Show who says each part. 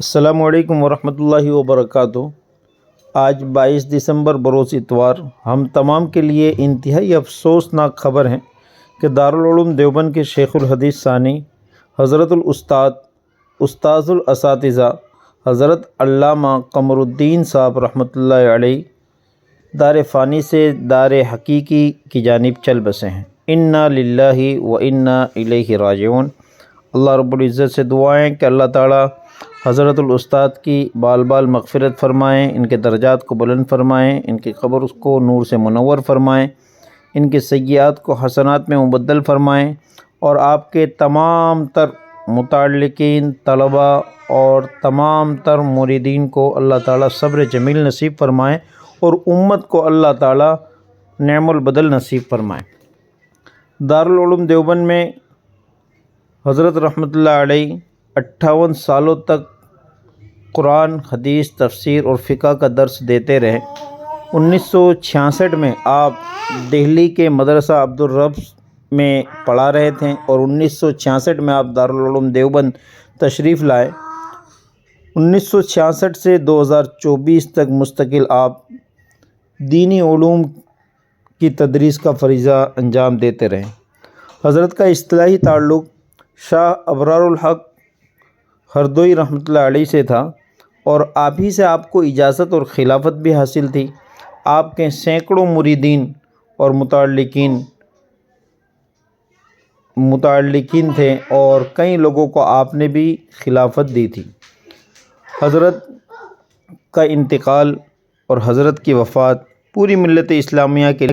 Speaker 1: السلام علیکم ورحمۃ اللہ وبرکاتہ۔ آج 22 دسمبر بروز اتوار ہم تمام کے لیے انتہائی افسوسناک خبر ہے کہ دارالعلوم دیوبند کے شیخ الحدیث ثانی حضرت استاذ الاساتذہ حضرت علامہ قمر الدین صاحب رحمۃ اللہ علیہ دار فانی سے دار حقیقی کی جانب چل بسے ہیں۔ انا للہ و انا الیہ راجعون۔ اللہ رب العزت سے دعائیں کہ اللہ تعالیٰ حضرت الاستاد کی بال بال مغفرت فرمائیں، ان کے درجات کو بلند فرمائیں، ان کی قبر کو نور سے منور فرمائیں، ان کے سیئات کو حسنات میں مبدل فرمائیں، اور آپ کے تمام تر متعلقین، طلباء اور تمام تر مریدین کو اللہ تعالیٰ صبر جمیل نصیب فرمائیں، اور امت کو اللہ تعالیٰ نعم البدل نصیب فرمائیں۔ دارالعلوم دیوبند میں حضرت رحمۃ اللہ علیہ 58 سالوں تک قرآن، حدیث، تفسیر اور فقہ کا درس دیتے رہے۔ 1966 میں آپ دہلی کے مدرسہ عبدالرب میں پڑھا رہے تھے اور 1966 میں آپ دارالعلوم دیوبند تشریف لائے۔ 1966 سے 2024 تک مستقل آپ دینی علوم کی تدریس کا فریضہ انجام دیتے رہے۔ حضرت کا اصطلاحی تعلق شاہ ابرار الحق ہردوئی رحمۃ اللہ علیہ سے تھا، اور آپ ہی سے آپ کو اجازت اور خلافت بھی حاصل تھی۔ آپ کے سینکڑوں مریدین اور متعلقین تھے، اور کئی لوگوں کو آپ نے بھی خلافت دی تھی۔ حضرت کا انتقال اور حضرت کی وفات پوری ملت اسلامیہ کے